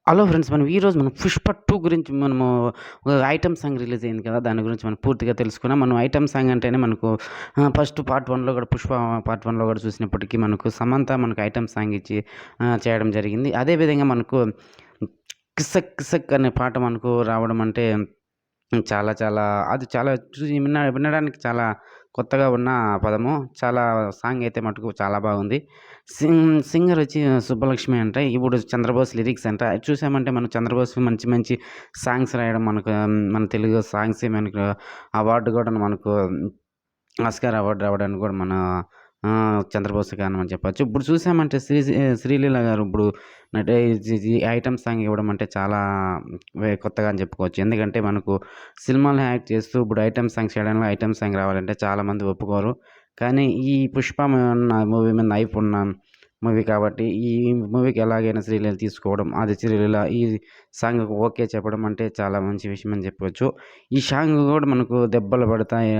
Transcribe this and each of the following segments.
Hello friends. ఈరోజు మనం 'పుష్ప 2' గురించి మనము ఒక ఐటెమ్ సాంగ్ రిలీజ్ అయింది కదా! దాని గురించి మనం పూర్తిగా తెలుసుకున్నాం. మనం ఐటెమ్ సాంగ్ అంటేనే మనకు ఫస్ట్ పార్ట్ 1లో కూడా 'పుష్ప' పార్ట్ 1లో కూడా చూసినప్పటికీ మనకు సమంత మనకు ఐటెమ్ సాంగ్ ఇచ్చి చేయడం జరిగింది. అదే విధంగా మనకు 'కిసక్ కిసక్' అనే పాట మనకు రావడం అంటే చాలా చాలా అది చాలా వినడానికి చాలా కొత్తగా ఉన్న పదము. చాలా సాంగ్ అయితే మటుకు చాలా బాగుంది. సింగర్ వచ్చి 'సుబ్బలక్ష్మి' అంట. ఇప్పుడు 'చంద్రబోస్' లిరిక్స్ అంట. అది చూసామంటే మనం 'చంద్రబోస్' మంచి మంచి సాంగ్స్ రాయడం మనకు మన తెలుగు సాంగ్సే మనకు అవార్డు కూడా మనకు ఆస్కార్ అవార్డు రావడానికి కూడా మన 'చంద్రబోసే' కారణం అని చెప్పొచ్చు. ఇప్పుడు చూసామంటే శ్రీలీల గారు ఇప్పుడు నటే ఈ ఐటెమ్ సాంగ్ ఇవ్వడం అంటే చాలా కొత్తగా అని చెప్పుకోవచ్చు. ఎందుకంటే మనకు సినిమాలో యాక్ట్ చేస్తూ ఇప్పుడు ఐటెమ్ సాంగ్స్ చేయడంలో ఐటెమ్ సాంగ్ రావాలంటే చాలామంది ఒప్పుకోరు. కానీ ఈ 'పుష్ప' మూవీ మీద హైప్ ఉన్న మూవీ కాబట్టి ఈ మూవీకి ఎలాగైనా శ్రీలీల తీసుకోవడం, అది శ్రీలీల ఈ సాంగ్‌కి ఓకే చెప్పడం అంటే చాలా మంచి విషయం అని చెప్పొచ్చు. ఈ సాంగ్ కూడా మనకు 'దెబ్బలు పడతాయి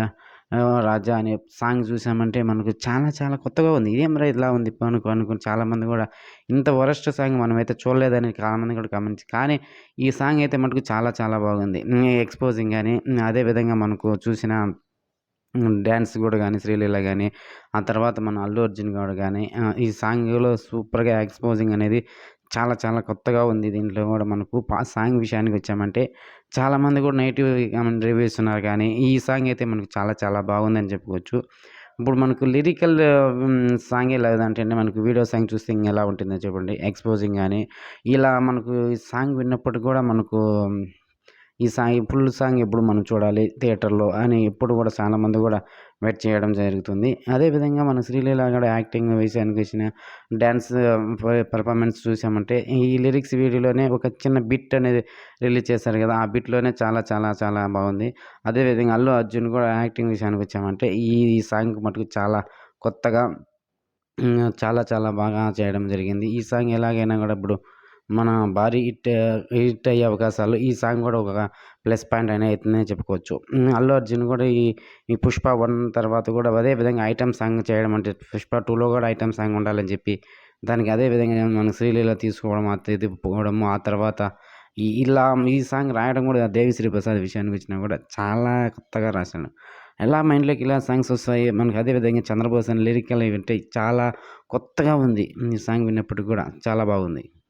రాజా' అనే సాంగ్ చూసామంటే మనకు చాలా చాలా కొత్తగా ఉంది. ఇదేంరా ఇలా ఉంది అనుకుని చాలామంది కూడా ఇంత వరస్ట్ సాంగ్ మనమైతే చూడలేదని చాలామంది కూడా కానీ ఈ సాంగ్ అయితే మటుకు చాలా చాలా బాగుంది. ఎక్స్‌పోజింగ్ గాని అదే విధంగా మనకు చూసిన డాన్స్ గూడా గాని, శ్రీలీల గాని, ఆ తర్వాత మన అల్లు అర్జున్ గారు గాని ఈ సాంగ్‌లో సూపర్‌గా ఎక్స్‌పోజింగ్ అనేది చాలా చాలా కొత్తగా ఉంది. దీంట్లో గూడా మనకు సాంగ్ విషయానికొచ్చామంటే చాలామంది గూడా నెగెటివ్ రివ్యూస్ ఉన్నారు కానీ, ఈ సాంగ్ అయితే మనకు చాలా చాలా బాగుందని చెప్పుకోవచ్చు. ఇప్పుడు మనకు లిరికల్ సాంగే లేదంటే మనకు వీడియో సాంగ్ చూస్తే ఇంకెలా ఉంటుందో చెప్పండి. ఎక్స్‌పోజింగ్ గాని, ఇలా మనకు ఈ సాంగ్ విన్నప్పటికి గూడా మనకు ఈ ఫుల్ సాంగ్ ఎప్పుడు మనం చూడాలి థియేటర్‌లో అని ఎప్పుడు కూడా చాలామంది కూడా వెయిట్ చేయడం జరుగుతుంది. అదే విధంగా మన శ్రీలీల కూడా యాక్టింగ్ విషయానికొచ్చిన డాన్స్ పెర్ఫార్మెన్స్ చూసామంటే ఈ లిరిక్స్ వీడియోలోనే ఒక చిన్న బిట్ అనేది రిలీజ్ చేశారు కదా! ఆ బిట్‌లోనే చాలా చాలా చాలా బాగుంది. అదే విధంగా అల్లు అర్జున్ కూడా యాక్టింగ్ విషయానికొచ్చామంటే ఈ సాంగ్ మటుకు చాలా కొత్తగా చాలా చాలా బాగా చేయడం జరిగింది. ఈ సాంగ్ ఎలాగైనా కూడా ఇప్పుడు మన భారీ హిట్ అయ్యే అవకాశాలు ఈ సాంగ్ కూడా ఒక ప్లస్ పాయింట్ అనే అయితుందని చెప్పుకోవచ్చు. అల్లు అర్జున్ కూడా ఈ 'పుష్ప 1' తర్వాత కూడా అదే విధంగా ఐటెమ్ సాంగ్ చేయడం అంటే 'పుష్ప 2'లో కూడా ఐటెమ్ సాంగ్ ఉండాలని చెప్పి దానికి అదే విధంగా మన శ్రీలీల తీసుకోవడం, తిప్పుకోవడము ఆ తర్వాత ఈ సాంగ్ రాయడం కూడా 'దేవిశ్రీ ప్రసాద్' విషయానికొచ్చినా కూడా చాలా కొత్తగా రాశాడు. ఎలా మైండ్‌లోకి ఇలా సాంగ్స్ వస్తాయి. మనకు అదే విధంగా 'చంద్రబోస్' అని లిరికల్ వింటే చాలా కొత్తగా ఉంది. ఈ సాంగ్ విన్నప్పటికి కూడా చాలా బాగుంది.